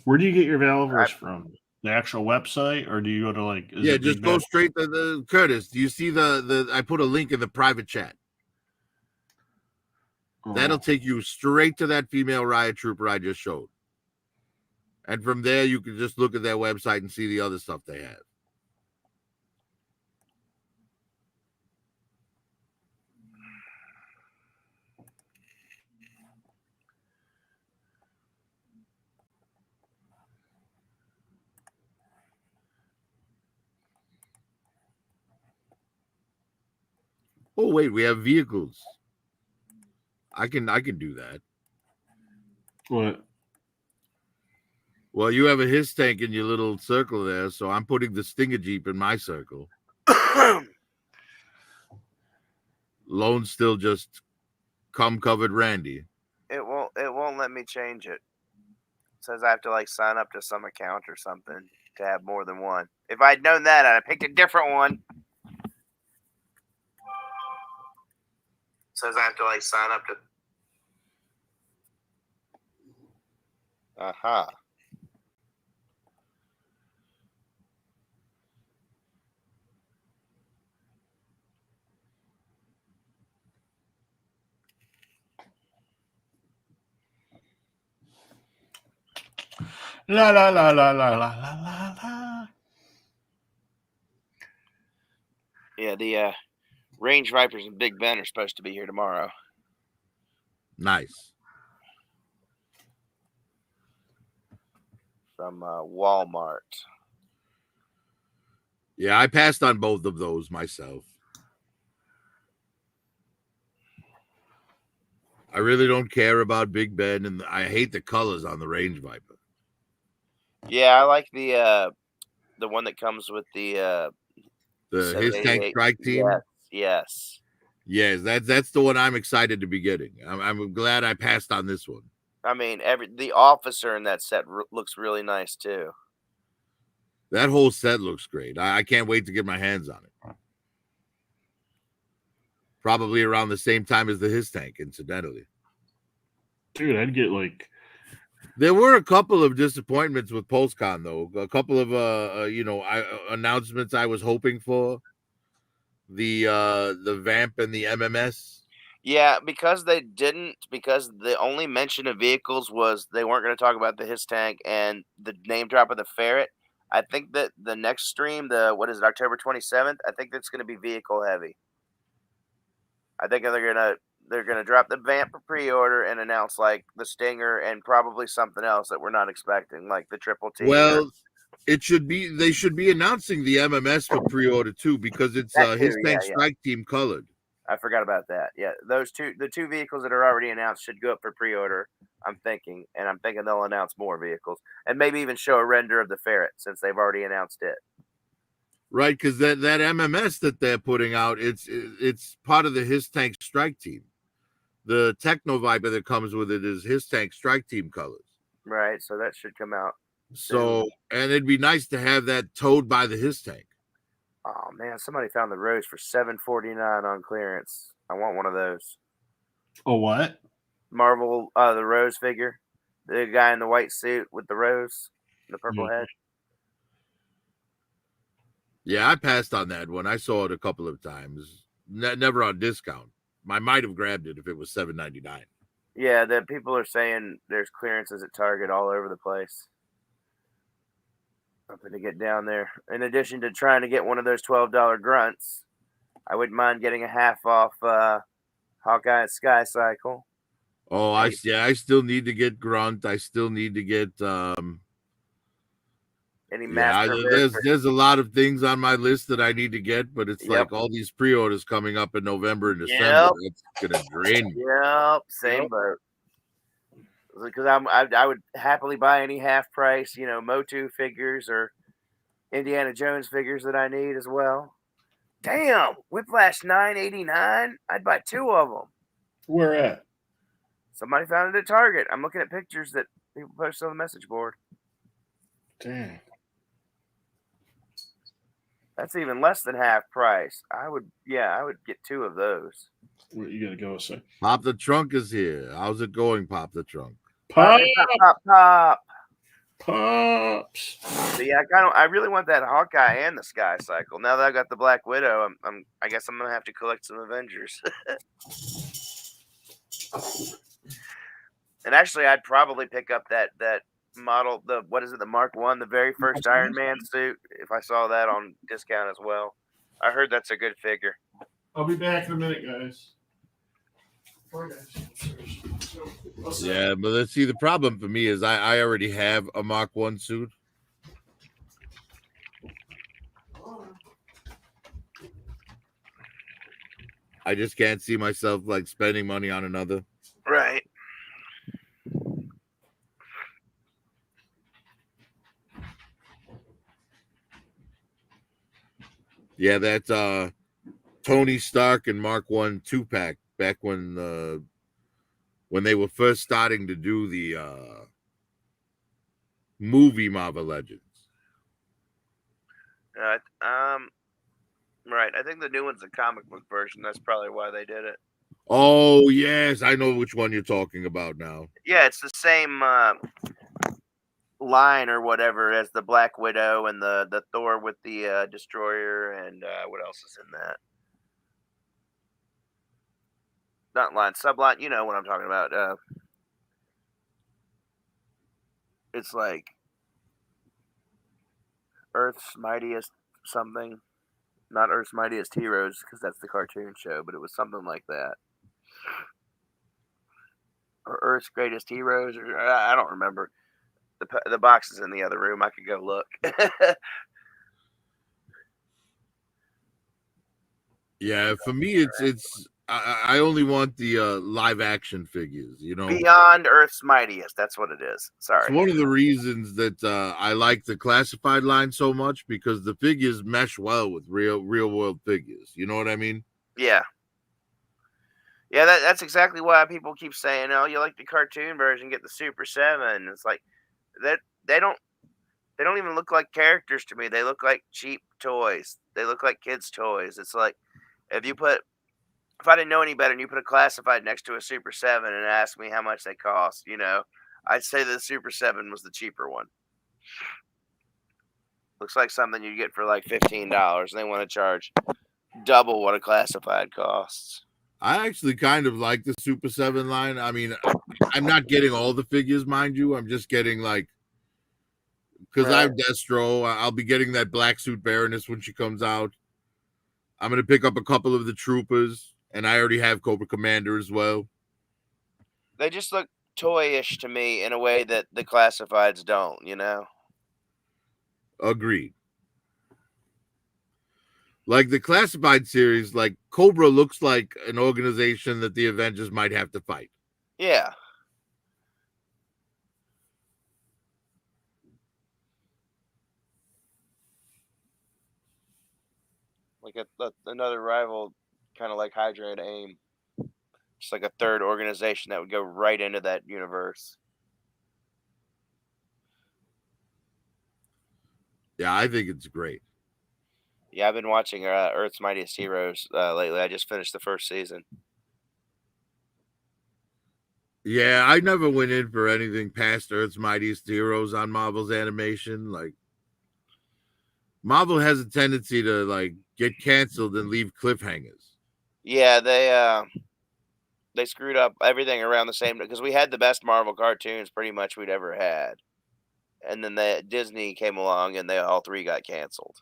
Where do you get your valvers from? The actual website, or do you go to like? Yeah, just go straight to the Curtis. Do you see the? I put a link in the private chat. Oh. That'll take you straight to that female riot trooper I just showed. And from there, you can just look at their website and see the other stuff they have. Oh, wait, we have vehicles. I can do that. What? Well, you have a his tank in your little circle there, so I'm putting the Stinger Jeep in my circle. Lone's still just cum-covered Randy. It won't let me change it. It says I have to like sign up to some account or something to have more than one. If I'd known that, I'd have picked a different one. It says I have to like sign up to. Uh-huh. La la la la la la la la. Yeah, the Range Vipers and Big Ben are supposed to be here tomorrow. Nice. From Walmart. Yeah, I passed on both of those myself. I really don't care about Big Ben, and I hate the colors on the Range Viper. Yeah, I like the one that comes with the his tank strike team. Yes. Yes, that's the one I'm excited to be getting. I'm glad I passed on this one. I mean, the officer in that set looks really nice too. That whole set looks great. I can't wait to get my hands on it. Probably around the same time as the his tank, incidentally. Dude, I'd get like. There were a couple of disappointments with PulseCon, though. A couple of announcements I was hoping for. The Vamp and the MMS. Yeah, because the only mention of vehicles was they weren't going to talk about the his tank and the name drop of the Ferret. I think that the next stream, October 27th, I think that's going to be vehicle heavy. I think they're gonna drop the Vamp for pre-order and announce like the Stinger and probably something else that we're not expecting, like the Triple T. Well, they should be announcing the MMS for pre-order too, because it's his tank strike team colored. I forgot about that. Yeah, the two vehicles that are already announced should go up for pre-order. I'm thinking they'll announce more vehicles and maybe even show a render of the Ferret since they've already announced it. Right, because that MMS that they're putting out, it's part of the his tank strike team. The Techno Viper that comes with it is his tank strike team colors. Right, so that should come out. So, and it'd be nice to have that towed by the his tank. Oh man, somebody found the Rose for $7.49 on clearance. I want one of those. Oh, what? Marvel, the Rose figure, the guy in the white suit with the rose, the purple head. Yeah, I passed on that one. I saw it a couple of times. Never on discount. I might have grabbed it if it was $7.99. Yeah, that people are saying there's clearances at Target all over the place. Something to get down there. In addition to trying to get one of those $12 grunts, I wouldn't mind getting a half off Hawkeye Sky Cycle. Oh, I still need to get Grunt. I still need to get Any yeah, Master there's a lot of things on my list that I need to get, but it's Yep. like all these pre-orders coming up in November and December. Yep. That's gonna drain me. Yep, same boat. Because I would happily buy any half price, Motu figures or Indiana Jones figures that I need as well. Damn, Whiplash $9.89. I'd buy 2 of them. Where at? Somebody found it at Target. I'm looking at pictures that people posted on the message board. Damn. That's even less than half price. I would get 2 of those. Where you gotta go, say? Pop the Trunk is here. How's it going, Pop the Trunk? Pop, Pop. pops. But yeah, I really want that Hawkeye and the Sky Cycle. Now that I got the Black Widow, I guess I'm gonna have to collect some Avengers. And actually, I'd probably pick up that model, the Mark 1, the very first Iron Man suit, if I saw that on discount as well. I heard that's a good figure. I'll be back in a minute, guys. Yeah, but let's see. The problem for me is I already have a Mark 1 suit. I just can't see myself like spending money on another. Right. Yeah, that's Tony Stark and Mark 1 2-pack back when they were first starting to do the movie Marvel Legends. Right. I think the new one's a comic book version. That's probably why they did it. Oh, yes. I know which one you're talking about now. Yeah, it's the same line or whatever as the Black Widow and the Thor with the Destroyer and what else is in that? Not line, subline. You know what I'm talking about. It's like Earth's Mightiest something. Not Earth's Mightiest Heroes, because that's the cartoon show, but it was something like that. Or Earth's Greatest Heroes, or I don't remember. The box is in the other room. I could go look. Yeah, for me, it's I only want the live action figures. Beyond Earth's Mightiest. That's what it is. Sorry. It's one of the reasons that I like the classified line so much, because the figures mesh well with real world figures. You know what I mean? Yeah. Yeah, that's exactly why people keep saying, "Oh, you like the cartoon version? Get the Super 7." It's like that they don't even look like characters to me. They look like cheap toys. They look like kids' toys. It's like if I didn't know any better and you put a classified next to a Super 7 and asked me how much they cost, I'd say the Super 7 was the cheaper one. Looks like something you get for like $15, and they want to charge double what a classified costs. I actually kind of like the Super 7 line. I mean, I'm not getting all the figures, mind you. I'm just getting because I have Destro. I'll be getting that Black Suit Baroness when she comes out. I'm going to pick up a couple of the Troopers, and I already have Cobra Commander as well. They just look toyish to me in a way that the classifieds don't, Agreed. Like the classified series, like Cobra looks like an organization that the Avengers might have to fight. Yeah. Like another rival, kind of like Hydra and AIM. Just like a third organization that would go right into that universe. Yeah, I think it's great. Yeah, I've been watching Earth's Mightiest Heroes lately. I just finished the first season. Yeah, I never went in for anything past Earth's Mightiest Heroes on Marvel's animation. Like, Marvel has a tendency to like get canceled and leave cliffhangers. Yeah, they screwed up everything around the same because we had the best Marvel cartoons pretty much we'd ever had, and then Disney came along and they all three got canceled.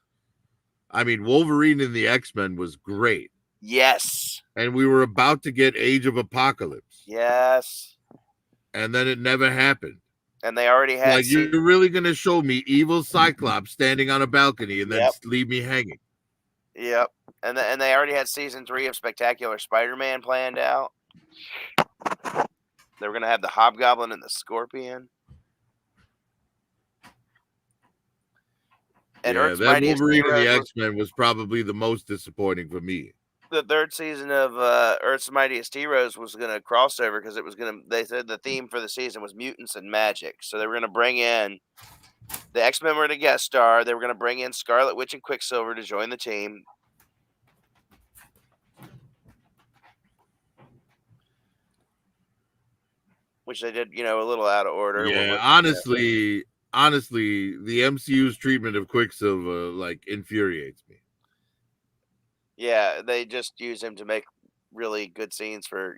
I mean, Wolverine and the X-Men was great. Yes. And we were about to get Age of Apocalypse. Yes. And then it never happened. And they already had like, you're really going to show me evil Cyclops standing on a balcony and then leave me hanging. Yep. And they already had season 3 of Spectacular Spider-Man planned out. They were going to have the Hobgoblin and the Scorpion. And that Wolverine and the X-Men was probably the most disappointing for me. The third season of Earth's Mightiest Heroes was going to cross over because they said the theme for the season was mutants and magic. So they were going to bring in the X-Men were to guest star. They were going to bring in Scarlet Witch and Quicksilver to join the team. Which they did, a little out of order. Yeah, honestly, the MCU's treatment of Quicksilver like infuriates me. Yeah, they just use him to make really good scenes for,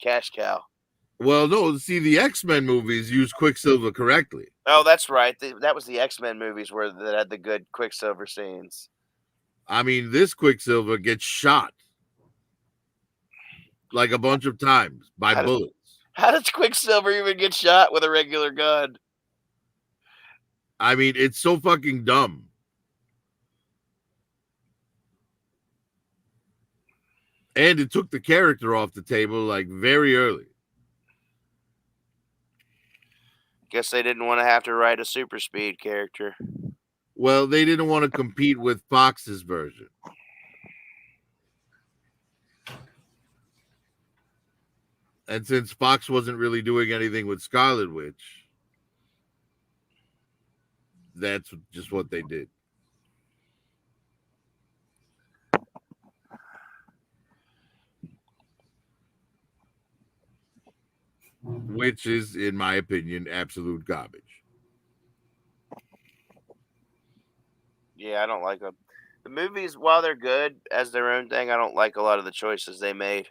cash cow. Well, no, see, the X-Men movies use Quicksilver correctly. Oh, that's right. That was the X-Men movies that had the good Quicksilver scenes. I mean, this Quicksilver gets shot like a bunch of times by bullets. How does Quicksilver even get shot with a regular gun? I mean, it's so fucking dumb. And it took the character off the table like very early. Guess they didn't want to have to write a super speed character. Well, they didn't want to compete with Fox's version. And since Fox wasn't really doing anything with Scarlet Witch, that's just what they did. Which is, in my opinion, absolute garbage. Yeah, I don't like them. The movies, while they're good as their own thing, I don't like a lot of the choices they made.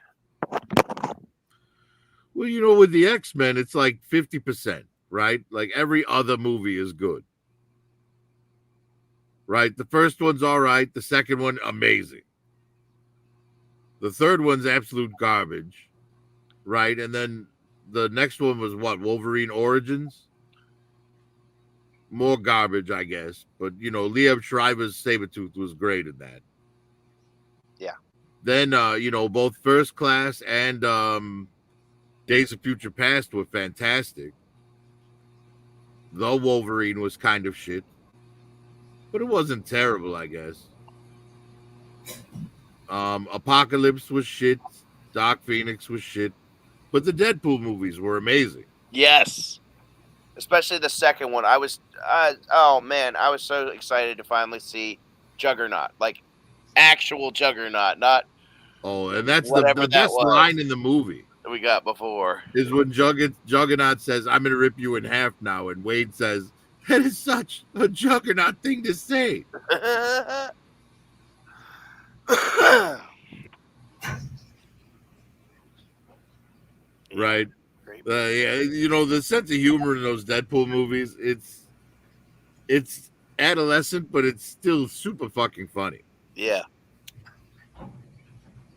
Well, with the X-Men, it's like 50%, right? Like every other movie is good. Right? The first one's all right. The second one, amazing. The third one's absolute garbage. Right? And then the next one was what? Wolverine Origins? More garbage, I guess. But, Liev Schreiber's Sabretooth was great in that. Yeah. Then, both First Class and Days of Future Past were fantastic. The Wolverine was kind of shit. But it wasn't terrible, I guess. Apocalypse was shit. Dark Phoenix was shit. But the Deadpool movies were amazing. Yes. Especially the second one. I was so excited to finally see Juggernaut. Like, actual Juggernaut, not... Oh, and that's the best line in the movie. That we got before. Is when Juggernaut says, "I'm going to rip you in half now." And Wade says, "That is such a Juggernaut thing to say." Right. Yeah, the sense of humor in those Deadpool movies, it's adolescent, but it's still super fucking funny. Yeah.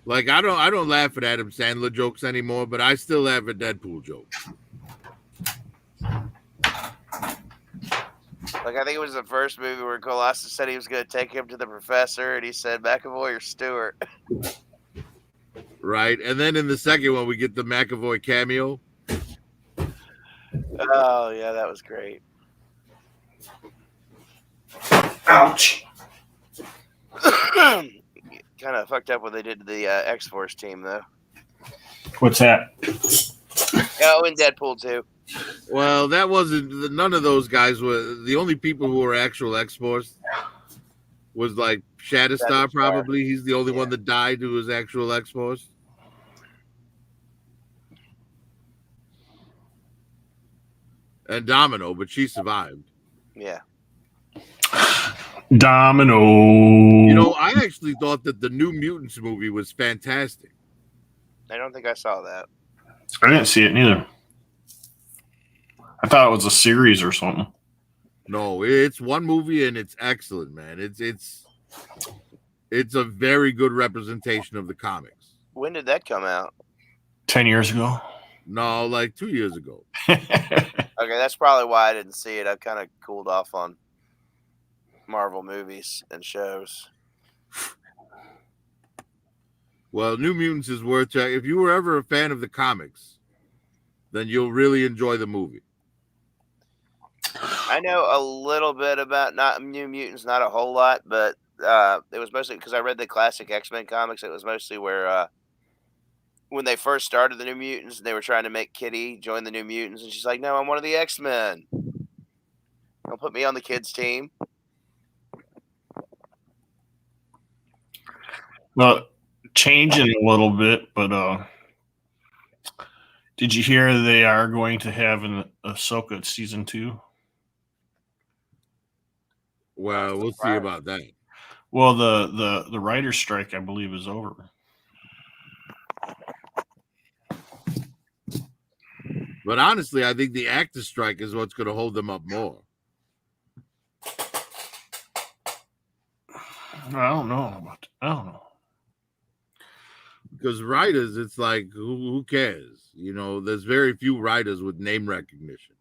Like, I don't laugh at Adam Sandler jokes anymore, but I still laugh at Deadpool jokes. Like, I think it was the first movie where Colossus said he was going to take him to the professor, and he said, McAvoy or Stewart. Right, and then in the second one, we get the McAvoy cameo. Oh, yeah, that was great. Ouch. Kind of fucked up what they did to the X-Force team, though. What's that? Oh, and Deadpool, too. Well, that wasn't... None of those guys were... The only people who were actual X-Force was like Shatterstar. Probably he's the only one that died who was actual X-Force. And Domino, but she survived. Yeah. Domino. You know, I actually thought that the New Mutants movie was fantastic. I don't think I saw that. I didn't see it neither. I thought it was a series or something. No, it's one movie and it's excellent, man. It's a very good representation of the comics. When did that come out? 10 years ago. No, like 2 years ago. Okay, that's probably why I didn't see it. I've kind of cooled off on Marvel movies and shows. Well, New Mutants is worth checking. If you were ever a fan of the comics, then you'll really enjoy the movie. I know a little bit about not New Mutants, not a whole lot, but it was mostly because I read the classic X-Men comics. It was mostly where when they first started the New Mutants, they were trying to make Kitty join the New Mutants, and she's like, "No, I'm one of the X-Men. Don't put me on the kids' team." Well, changing a little bit, but did you hear they are going to have an Ahsoka season 2? Well, we'll see about that. Well, the writer's strike, I believe, is over. But honestly, I think the actor strike is what's going to hold them up more. I don't know. Because writers, it's like, who cares? You know, there's very few writers with name recognition.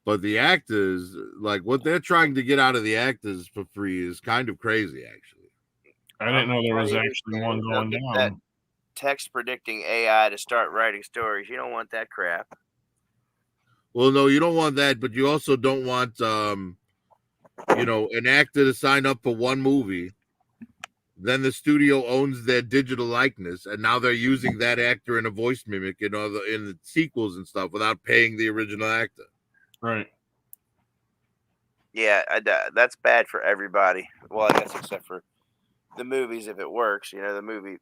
But the actors, like what they're trying to get out of the actors for free is kind of crazy, actually. I didn't know there was actually one going down. That text predicting AI to start writing stories. You don't want that crap. Well, no, you don't want that, but you also don't want, an actor to sign up for one movie. Then the studio owns their digital likeness, and now they're using that actor in a voice mimic in the sequels and stuff without paying the original actor. Right. Yeah, that's bad for everybody. Well, I guess except for the movies, if it works. You know, the movie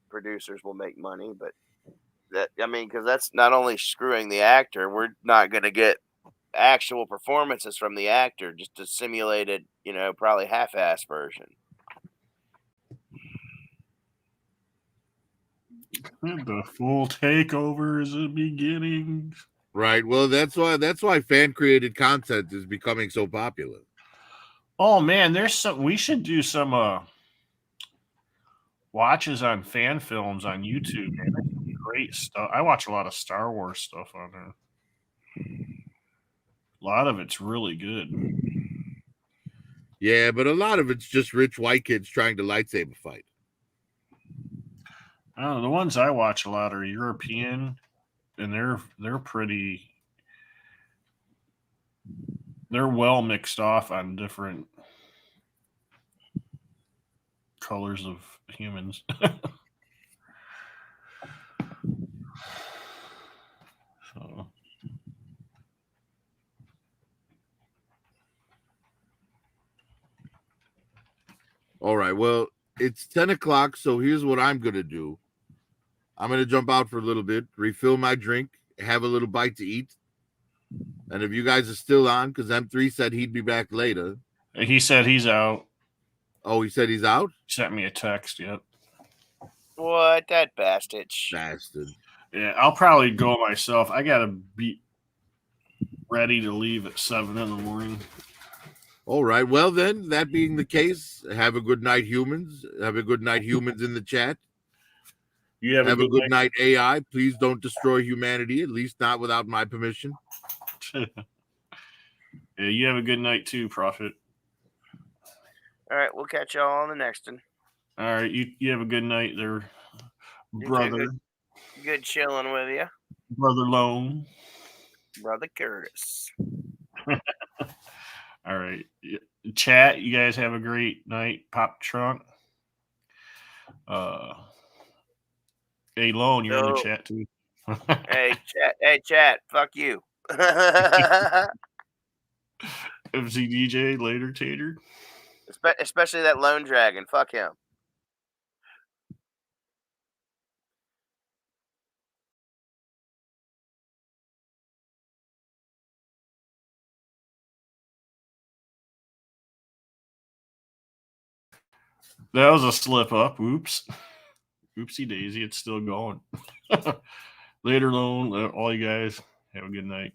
producers will make money, but because that's not only screwing the actor, we're not going to get actual performances from the actor, just a simulated, probably half-ass version. The full takeover is the beginning. Right. Well, that's why fan created content is becoming so popular. Oh man, we should do some watches on fan films on YouTube, man. That's great stuff. I watch a lot of Star Wars stuff on there. A lot of it's really good. Yeah, but a lot of it's just rich white kids trying to lightsaber fight. I don't know, the ones I watch a lot are European, and they're pretty. They're well mixed off on different colors of humans. So. All right. Well, it's 10 o'clock, so here's what I'm going to do. I'm going to jump out for a little bit, refill my drink, have a little bite to eat. And if you guys are still on, because M3 said he'd be back later. He said he's out. Oh, he said he's out? He sent me a text, yep. What? That bastard. Yeah, I'll probably go myself. I got to be ready to leave at 7 in the morning. All right. Well, then, that being the case, have a good night, humans. Have a good night, humans in the chat. You have a good night, AI. Please don't destroy humanity, at least not without my permission. Yeah, you have a good night too, Prophet. All right, we'll catch y'all on the next one. All right, you have a good night there, brother. Good chilling with you. Brother Lone. Brother Curtis. All right. Chat, you guys have a great night. Pop trunk. Hey, Lone, you're in the chat too. Hey, chat. Fuck you. FC DJ later, Tater. Especially that Lone Dragon. Fuck him. That was a slip up. Oops. Oopsie daisy. It's still going. Later, Lone. All you guys. Have a good night.